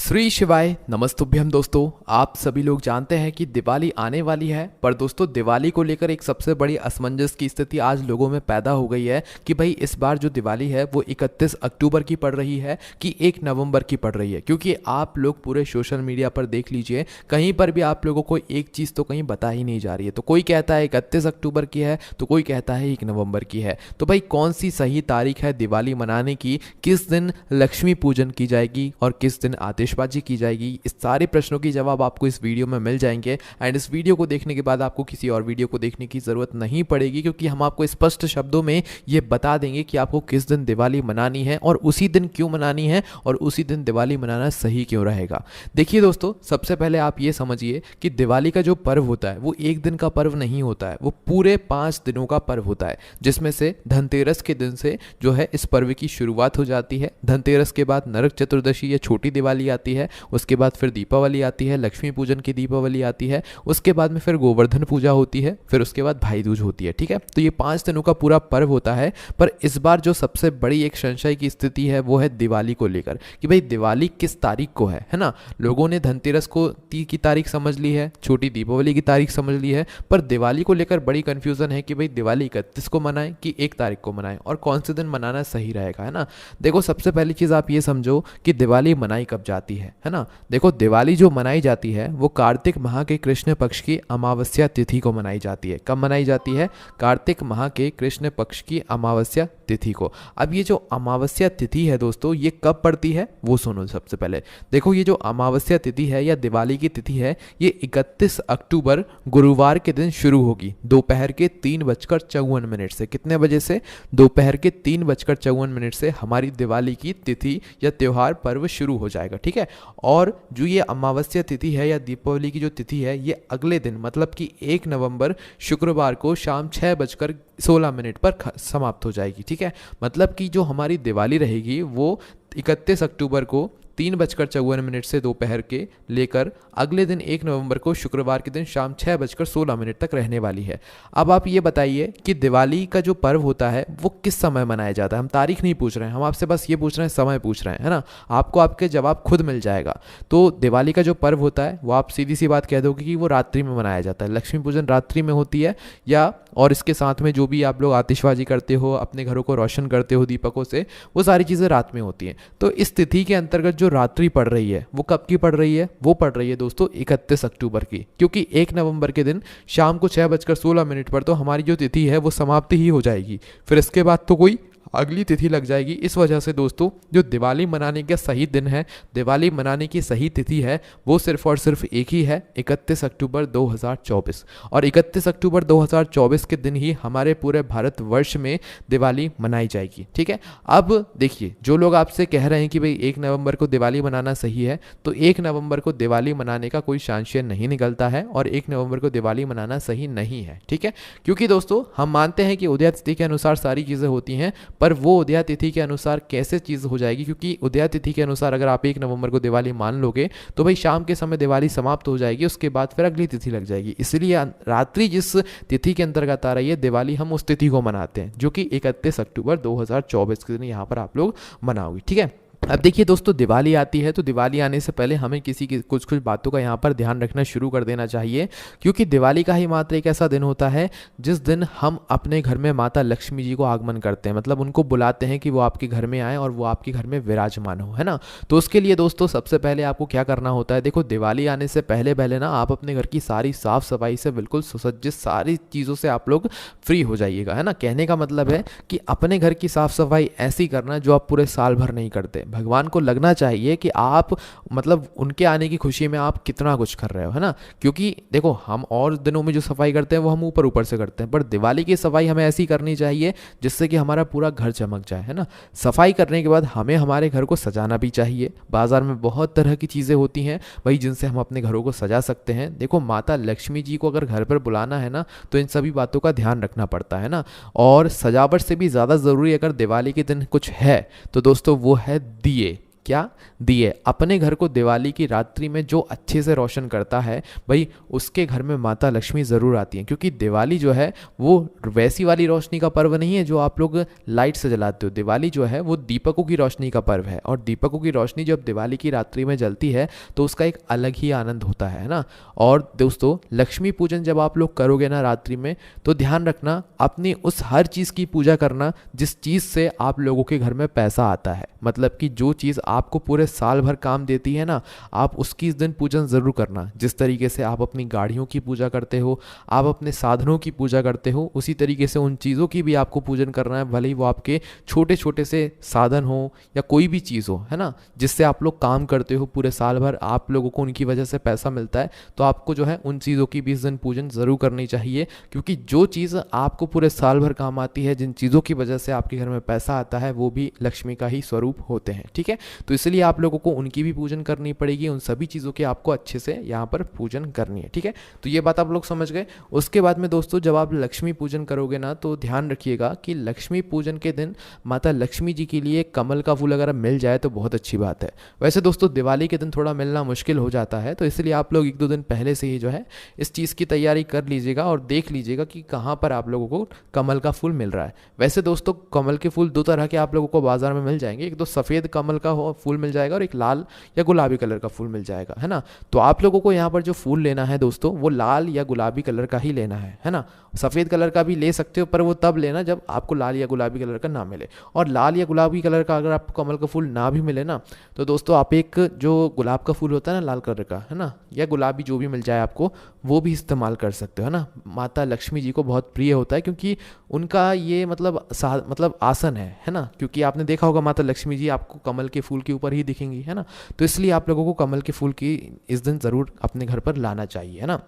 श्री शिवाय नमस्तुभ्यम। दोस्तों, आप सभी लोग जानते हैं कि दिवाली आने वाली है, पर दोस्तों दिवाली को लेकर एक सबसे बड़ी असमंजस की स्थिति आज लोगों में पैदा हो गई है कि भाई इस बार जो दिवाली है वो 31 अक्टूबर की पड़ रही है कि 1 नवंबर की पड़ रही है। क्योंकि आप लोग पूरे सोशल मीडिया पर देख लीजिए, कहीं पर भी आप लोगों को एक चीज़ तो कहीं बता ही नहीं जा रही है। तो कोई कहता है 31 अक्टूबर की है, तो कोई कहता है 1 नवंबर की है। तो भाई कौन सी सही तारीख है दिवाली मनाने की, किस दिन लक्ष्मी पूजन की जाएगी और किस दिन आतिशबाजी की जाएगी, इस सारे प्रश्नों की जवाब आपको इस वीडियो में मिल जाएंगे। एंड इस वीडियो को देखने के बाद आपको किसी और वीडियो को देखने की ज़रूरत नहीं पड़ेगी, क्योंकि हम आपको स्पष्ट शब्दों में ये बता देंगे कि आपको किस दिन दिवाली मनानी है और उसी दिन क्यों मनानी है और उसी दिन दिवाली मनाना सही क्यों रहेगा। देखिए दोस्तों, सबसे पहले आप ये समझिए कि दिवाली का जो पर्व होता है वो एक दिन का पर्व नहीं होता है, वो पूरे 5 दिनों का पर्व होता है, जिसमें से धनतेरस के दिन से जो है इस पर्व की शुरुआत हो जाती है। धनतेरस के बाद नरक चतुर्दशी या छोटी दिवाली आती है, उसके बाद फिर दीपावली आती है, लक्ष्मी पूजन की दीपावली आती है, उसके बाद में फिर गोवर्धन पूजा होती है, फिर उसके बाद भाई दूज होती है। ठीक है, तो ये 5 दिनों का पूरा पर्व होता है। पर इस बार जो सबसे बड़ी एक संशय की स्थिति है वो है दिवाली को लेकर कि भाई दिवाली किस तारीख को है ना। लोगों ने धनतेरस को की तारीख समझ ली है, छोटी दीपावली की तारीख समझ ली है, पर दिवाली को लेकर बड़ी कंफ्यूजन है कि भाई दिवाली 31 को मनाएं कि 1 तारीख को मनाएं और कौन से दिन मनाना सही रहेगा, है ना। देखो, सबसे पहली चीज़ आप ये समझो कि दिवाली मनाई कब जाती है ना। देखो, दिवाली जो मनाई जाती है वो कार्तिक माह के कृष्ण पक्ष की अमावस्या तिथि को मनाई जाती है। कब मनाई जाती है? कार्तिक माह के कृष्ण पक्ष की अमावस्या तिथि को। अब ये जो अमावस्या तिथि है दोस्तों, ये कब पड़ती है वो सुनो। सबसे पहले देखो, ये जो अमावस्या तिथि है या दिवाली की तिथि है, ये 31 अक्टूबर गुरुवार के दिन शुरू होगी दोपहर के 3:54 से। कितने बजे से? दोपहर के 3:54 से हमारी दिवाली की तिथि या त्योहार पर्व शुरू हो जाएगा। ठीक है, और जो ये अमावस्या तिथि है या दीपावली की जो तिथि है, ये अगले दिन मतलब कि 1 नवंबर शुक्रवार को शाम 6:16 पर समाप्त हो जाएगी। ठीक है, मतलब कि जो हमारी दिवाली रहेगी वो 31 अक्टूबर को 3:54 से दोपहर के लेकर अगले दिन 1 नवंबर को शुक्रवार के दिन शाम 6:16 तक रहने वाली है। अब आप ये बताइए कि दिवाली का जो पर्व होता है वो किस समय मनाया जाता है। हम तारीख नहीं पूछ रहे हैं, हम आपसे बस ये पूछ रहे हैं, समय पूछ रहे हैं, है ना। आपको आपके जवाब खुद मिल जाएगा। तो दिवाली का जो पर्व होता है वो आप सीधी सी बात कह दोगे कि वो रात्रि में मनाया जाता है। लक्ष्मी पूजन रात्रि में होती है या और इसके साथ में जो भी आप लोग आतिशबाजी करते हो, अपने घरों को रोशन करते हो दीपकों से, वो सारी चीज़ें रात में होती हैं। तो इस तिथि के अंतर्गत जो रात्रि पड़ रही है वो कब की पड़ रही है? वो पड़ रही है दोस्तों 31 अक्टूबर की, क्योंकि 1 नवंबर के दिन शाम को 6:16 पर तो हमारी जो तिथि है वो समाप्ति ही हो जाएगी। फिर इसके बाद तो कोई अगली तिथि लग जाएगी। इस वजह से दोस्तों जो दिवाली मनाने का सही दिन है, दिवाली मनाने की सही तिथि है, वो सिर्फ और सिर्फ एक ही है, 31 अक्टूबर 2024। और 31 अक्टूबर 2024 के दिन ही हमारे पूरे भारतवर्ष में दिवाली मनाई जाएगी। ठीक है, अब देखिए, जो लोग आपसे कह रहे हैं कि भाई 1 नवंबर को दिवाली मनाना सही है, तो 1 नवंबर को दिवाली मनाने का कोई संशय नहीं निकलता है और 1 नवंबर को दिवाली मनाना सही नहीं है। ठीक है, क्योंकि दोस्तों हम मानते हैं कि उदय तिथि के अनुसार सारी चीज़ें होती हैं, पर वो उदया तिथि के अनुसार कैसे चीज़ हो जाएगी, क्योंकि उदया तिथि के अनुसार अगर आप 1 नवंबर को दिवाली मान लोगे तो भाई शाम के समय दिवाली समाप्त हो जाएगी, उसके बाद फिर अगली तिथि लग जाएगी। इसलिए रात्रि जिस तिथि के अंतर्गत आ रही है दिवाली, हम उस तिथि को मनाते हैं जो कि 31 अक्टूबर 2024 के दिन यहाँ पर आप लोग मनाओगे। ठीक है, अब देखिए दोस्तों, दिवाली आती है तो दिवाली आने से पहले हमें किसी की कुछ बातों का यहाँ पर ध्यान रखना शुरू कर देना चाहिए, क्योंकि दिवाली का ही मात्र एक ऐसा दिन होता है जिस दिन हम अपने घर में माता लक्ष्मी जी को आगमन करते हैं, मतलब उनको बुलाते हैं कि वो आपके घर में आए और वो आपके घर में विराजमान हो, है ना। तो उसके लिए दोस्तों सबसे पहले आपको क्या करना होता है, देखो दिवाली आने से पहले पहले ना आप अपने घर की सारी साफ सफाई से बिल्कुल सुसज्जित सारी चीज़ों से आप लोग फ्री हो जाइएगा, है ना। कहने का मतलब है कि अपने घर की साफ सफाई ऐसी करना जो आप पूरे साल भर नहीं करते। भगवान को लगना चाहिए कि आप मतलब उनके आने की खुशी में आप कितना कुछ कर रहे हो, है ना। क्योंकि देखो, हम और दिनों में जो सफाई करते हैं वो हम ऊपर ऊपर से करते हैं, पर दिवाली की सफाई हमें ऐसी करनी चाहिए जिससे कि हमारा पूरा घर चमक जाए, है ना। सफाई करने के बाद हमें हमारे घर को सजाना भी चाहिए। बाजार में बहुत तरह की चीज़ें होती हैं भाई जिनसे हम अपने घरों को सजा सकते हैं। देखो, माता लक्ष्मी जी को अगर घर पर बुलाना है ना, तो इन सभी बातों का ध्यान रखना पड़ता है ना। और सजावट से भी ज़्यादा ज़रूरी अगर दिवाली के दिन कुछ है तो दोस्तों वो है दिए। क्या? दिए। अपने घर को दिवाली की रात्रि में जो अच्छे से रोशन करता है भाई उसके घर में माता लक्ष्मी ज़रूर आती हैं, क्योंकि दिवाली जो है वो वैसी वाली रोशनी का पर्व नहीं है जो आप लोग लाइट से जलाते हो। दिवाली जो है वो दीपकों की रोशनी का पर्व है, और दीपकों की रोशनी जब दिवाली की रात्रि में जलती है तो उसका एक अलग ही आनंद होता है ना। और दोस्तों लक्ष्मी पूजन जब आप लोग करोगे ना रात्रि में, तो ध्यान रखना अपनी उस हर चीज़ की पूजा करना जिस चीज़ से आप लोगों के घर में पैसा आता है। मतलब कि जो चीज़ आपको पूरे साल भर काम देती है ना, आप उसकी इस दिन पूजन ज़रूर करना। जिस तरीके से आप अपनी गाड़ियों की पूजा करते हो, आप अपने साधनों की पूजा करते हो, उसी तरीके से उन चीज़ों की भी आपको पूजन करना है, भले ही वो आपके छोटे छोटे से साधन हो या कोई भी चीज़ हो, है ना, जिससे आप लोग काम करते हो पूरे साल भर, आप लोगों को उनकी वजह से पैसा मिलता है। तो आपको जो है उन चीज़ों की भी इस दिन पूजन ज़रूर करनी चाहिए, क्योंकि जो चीज़ आपको पूरे साल भर काम आती है, जिन चीज़ों की वजह से आपके घर में पैसा आता है, वो भी लक्ष्मी का ही स्वरूप होते हैं। ठीक है, तो इसलिए आप लोगों को उनकी भी पूजन करनी पड़ेगी, उन सभी चीज़ों की आपको अच्छे से यहाँ पर पूजन करनी है। ठीक है, तो ये बात आप लोग समझ गए। उसके बाद में दोस्तों जब आप लक्ष्मी पूजन करोगे ना, तो ध्यान रखिएगा कि लक्ष्मी पूजन के दिन माता लक्ष्मी जी के लिए कमल का फूल अगर मिल जाए तो बहुत अच्छी बात है। वैसे दोस्तों दिवाली के दिन थोड़ा मिलना मुश्किल हो जाता है, तो इसलिए आप लोग 1-2 दिन पहले से ही जो है इस चीज़ की तैयारी कर लीजिएगा और देख लीजिएगा कि कहाँ पर आप लोगों को कमल का फूल मिल रहा है। वैसे दोस्तों कमल के फूल 2 तरह के आप लोगों को बाजार में मिल जाएंगे, एक तो सफ़ेद कमल का फूल मिल जाएगा और एक लाल या गुलाबी कलर का फूल मिल जाएगा, है ना। तो आप लोगों को यहाँ पर जो फूल लेना है दोस्तों वो लाल या गुलाबी कलर का ही लेना है ना। सफ़ेद कलर का भी ले सकते हो, पर वो तब लेना जब आपको लाल या गुलाबी कलर का ना मिले। और लाल या गुलाबी कलर का अगर आपको कमल का फूल ना भी मिले ना, तो दोस्तों आप एक जो गुलाब का फूल होता है ना लाल कलर का, है ना, या गुलाबी जो भी मिल जाए आपको, वो भी इस्तेमाल कर सकते हो, है ना। माता लक्ष्मी जी को बहुत प्रिय होता है, क्योंकि उनका ये मतलब आसन है ना। क्योंकि आपने देखा होगा माता लक्ष्मी जी आपको कमल के फूल के ऊपर ही दिखेंगी, है ना। तो इसलिए आप लोगों को कमल के फूल की इस दिन ज़रूर अपने घर पर लाना चाहिए, है ना।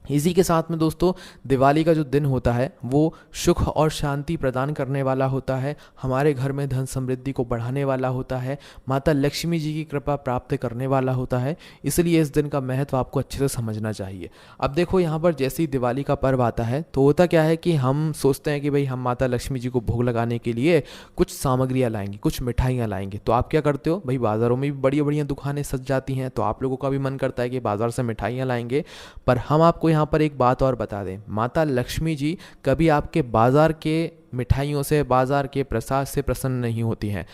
इसी के साथ में दोस्तों दिवाली का जो दिन होता है वो सुख और शांति प्रदान करने वाला होता है, हमारे घर में धन समृद्धि को बढ़ाने वाला होता है, माता लक्ष्मी जी की कृपा प्राप्त करने वाला होता है। इसलिए इस दिन का महत्व आपको अच्छे से समझना चाहिए। अब देखो यहाँ पर जैसे ही दिवाली का पर्व आता है तो होता क्या है कि हम सोचते हैं कि भाई हम माता लक्ष्मी जी को भोग लगाने के लिए कुछ सामग्रियाँ लाएंगे, कुछ मिठाइयाँ लाएंगे। तो आप क्या करते हो भाई, बाज़ारों में भी बड़ी बढ़िया दुकानें सज जाती हैं, तो आप लोगों का भी मन करता है कि बाज़ार से मिठाइयाँ लाएंगे। पर हम आपको यहाँ पर एक बात और बता दें, माता लक्ष्मी जी कभी आपके बाजार के मिठाइयों से, बाजार के प्रसाद से प्रसन्न नहीं होती हैं।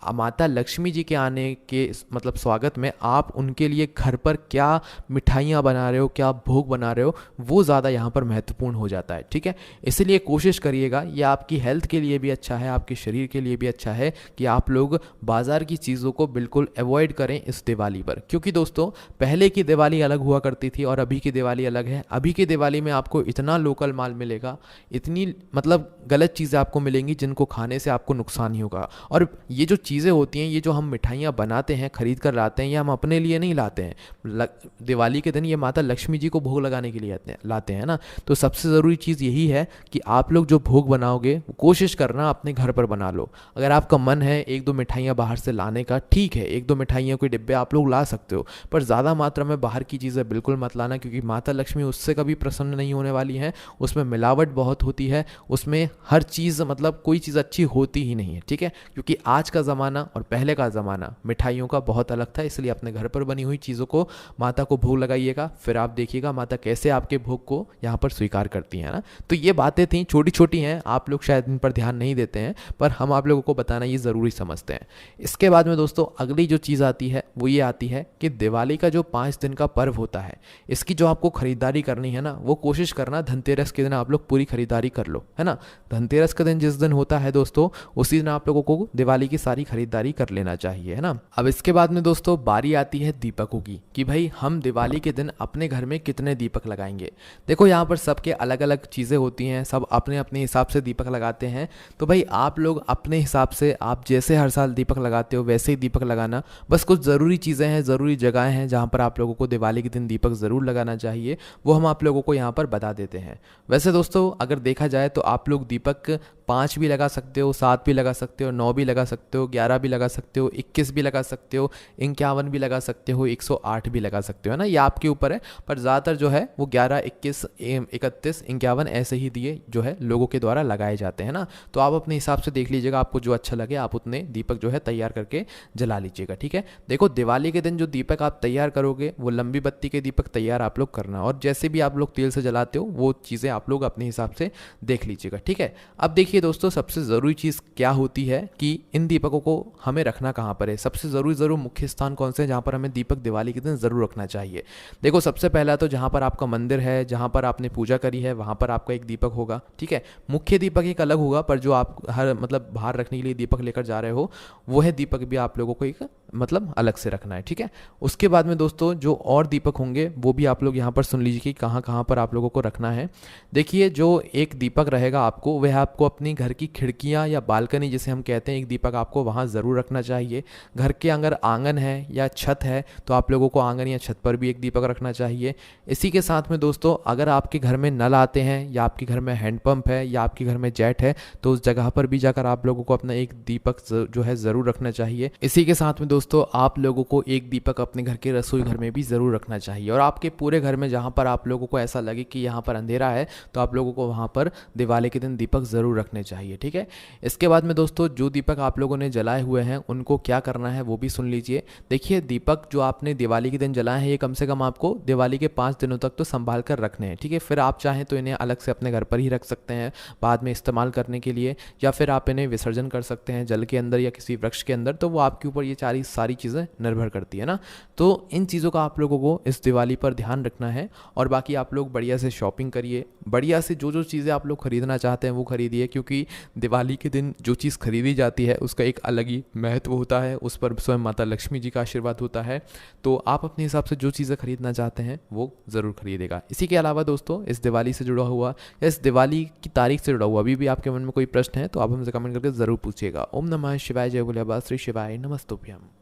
माता लक्ष्मी जी के आने के मतलब स्वागत में आप उनके लिए घर पर क्या मिठाइयाँ बना रहे हो, क्या भोग बना रहे हो, वो ज़्यादा यहाँ पर महत्वपूर्ण हो जाता है। ठीक है, इसलिए कोशिश करिएगा, ये आपकी हेल्थ के लिए भी अच्छा है, आपके शरीर के लिए भी अच्छा है कि आप लोग बाज़ार की चीज़ों को बिल्कुल अवॉइड करें इस दिवाली पर। क्योंकि दोस्तों पहले की दिवाली अलग हुआ करती थी और अभी की दिवाली अलग है। अभी की दिवाली में आपको इतना लोकल माल मिलेगा, इतनी मतलब गलत चीज़ें आपको मिलेंगी जिनको खाने से आपको नुकसान ही होगा। और ये जो चीज़ें होती हैं, ये जो हम मिठाइयाँ बनाते हैं, खरीद कर लाते हैं, ये हम अपने लिए नहीं लाते हैं। दिवाली के दिन ये माता लक्ष्मी जी को भोग लगाने के लिए लाते हैं ना। तो सबसे ज़रूरी चीज़ यही है कि आप लोग जो भोग बनाओगे कोशिश करना अपने घर पर बना लो। अगर आपका मन है 1-2 मिठाइयाँ बाहर से लाने का, ठीक है, 1-2 मिठाइयों के डिब्बे आप लोग ला सकते हो, पर ज़्यादा मात्रा में बाहर की चीज़ें बिल्कुल मत लाना, क्योंकि माता लक्ष्मी उससे कभी प्रसन्न नहीं होने वाली है। उसमें मिलावट बहुत होती है, उसमें हर चीज़ मतलब कोई चीज़ अच्छी होती ही नहीं है। ठीक है, क्योंकि आज का ज़माना और पहले का ज़माना मिठाइयों का बहुत अलग था। इसलिए अपने घर पर बनी हुई चीज़ों को माता को भोग लगाइएगा, फिर आप देखिएगा माता कैसे आपके भोग को यहाँ पर स्वीकार करती हैं ना। तो ये बातें थी, छोटी छोटी हैं, आप लोग शायद इन पर ध्यान नहीं देते हैं, पर हम आप लोगों को बताना ये ज़रूरी समझते हैं। इसके बाद में दोस्तों अगली जो चीज़ आती है वो ये आती है कि दिवाली का जो 5 दिन का पर्व होता है, इसकी जो आपको खरीदारी करनी है ना, वो कोशिश करना धनतेरस के दिन आप लोग पूरी खरीदारी कर लो, है ना। धनतेरस का दिन जिस दिन होता है दोस्तों, उसी दिन आप लोगों को दिवाली की सारी खरीदारी कर लेना चाहिए, है ना। अब इसके बाद में दोस्तों बारी आती है दीपकों की, कि भाई हम दिवाली के दिन अपने घर में कितने दीपक लगाएंगे। देखो यहाँ पर सबके अलग अलग चीज़ें होती हैं, सब अपने अपने हिसाब से दीपक लगाते हैं। तो भाई आप लोग अपने हिसाब से, आप जैसे हर साल दीपक लगाते हो वैसे ही दीपक लगाना। बस कुछ ज़रूरी चीज़ें हैं, ज़रूरी जगहें हैं जहाँ पर आप लोगों को दिवाली के दिन दीपक ज़रूर लगाना चाहिए, वो हम आप लोगों को यहाँ पर बता देते हैं। वैसे दोस्तों अगर देखा जाए तो आप लोग दीपक 5 भी लगा सकते हो, 7 भी लगा सकते हो, 9 भी लगा सकते हो, 11 भी लगा सकते हो, 21 भी लगा सकते हो, 51 भी लगा सकते हो, 108 भी लगा सकते हो, है ना, ये आपके ऊपर है। पर ज़्यादातर जो है वो 11, 21, 31, 51 ऐसे ही दिए जो है लोगों के द्वारा लगाए जाते हैं ना। तो आप अपने हिसाब से देख लीजिएगा, आपको जो अच्छा लगे आप उतने दीपक जो है तैयार करके जला लीजिएगा, ठीक है। देखो दिवाली के दिन जो दीपक आप तैयार करोगे वो लंबी बत्ती के दीपक तैयार आप लोग करना, और जैसे भी आप लोग तेल से जलाते हो वो चीज़ें आप लोग अपने हिसाब से देख लीजिएगा, ठीक है। अब देखिए दोस्तों, सबसे ज़रूरी चीज़ क्या होती है कि इन दीपकों को हमें रखना कहाँ पर है। सबसे ज़रूर मुख्य स्थान कौन से हैं जहाँ पर हमें दीपक दिवाली के दिन ज़रूर रखना चाहिए। देखो सबसे पहला तो जहाँ पर आपका मंदिर है, जहाँ पर आपने पूजा करी है, वहाँ पर आपका एक दीपक होगा, ठीक है। मुख्य दीपक एक अलग होगा, पर जो आप हर मतलब बाहर रखने के लिए दीपक लेकर जा रहे हो वो है दीपक भी आप लोगों को एक मतलब अलग से रखना है, ठीक है। उसके बाद में दोस्तों जो और दीपक होंगे वो भी आप लोग यहाँ पर सुन लीजिए कि कहाँ कहाँ पर आप लोगों को रखना है। देखिए जो एक दीपक रहेगा आपको, वह आपको अपनी घर की खिड़कियाँ या बालकनी जिसे हम कहते हैं, एक दीपक आपको वहाँ ज़रूर रखना चाहिए। घर के अगर आंगन है या छत है तो आप लोगों को आंगन या छत पर भी एक दीपक रखना चाहिए। इसी के साथ में दोस्तों अगर आपके घर में नल आते हैं या आपके घर में हैंडपंप है या आपके घर में जेट है तो उस जगह पर भी जाकर आप लोगों को अपना एक दीपक जो है ज़रूर रखना चाहिए। इसी के साथ में दोस्तों आप लोगों को एक दीपक अपने घर के रसोई घर में भी ज़रूर रखना चाहिए, और आपके पूरे घर में जहाँ पर आप लोगों को ऐसा लगे कि यहाँ पर अंधेरा है तो आप लोगों को वहाँ पर दिवाली के दिन दीपक ज़रूर रखने चाहिए, ठीक है। इसके बाद में दोस्तों जो दीपक आप लोगों ने जलाए हुए हैं उनको क्या करना है वो भी सुन लीजिए। देखिए दीपक जो आपने दिवाली के दिन जलाए हैं ये कम से कम आपको दिवाली के 5 दिनों तक तो संभाल कर रखने हैं, ठीक है। फिर आप चाहें तो इन्हें अलग से अपने घर पर ही रख सकते हैं बाद में इस्तेमाल करने के लिए, या फिर आप इन्हें विसर्जन कर सकते हैं जल के अंदर या किसी वृक्ष के अंदर, तो वो आपके ऊपर ये सारी चीज़ें निर्भर करती है ना। तो इन चीज़ों का आप लोगों को इस दिवाली पर ध्यान रखना है, और बाकी आप लोग बढ़िया से शॉपिंग करिए, बढ़िया से जो चीज़ें आप लोग खरीदना चाहते हैं वो खरीदिए, क्योंकि दिवाली के दिन जो चीज़ खरीदी जाती है उसका एक अलग ही महत्व होता है, उस पर स्वयं माता लक्ष्मी जी का आशीर्वाद होता है। तो आप अपने हिसाब से जो चीज़ें खरीदना चाहते हैं वो ज़रूर खरीदेगा। इसी के अलावा दोस्तों इस दिवाली से जुड़ा हुआ या इस दिवाली की तारीख से जुड़ा हुआ अभी भी आपके मन में कोई प्रश्न है तो आप हमसे कमेंट करके ज़रूर पूछिएगा। ओम नमः शिवाय, जय भोलेबाबा, श्री शिवाय नमस्तुभ्यम।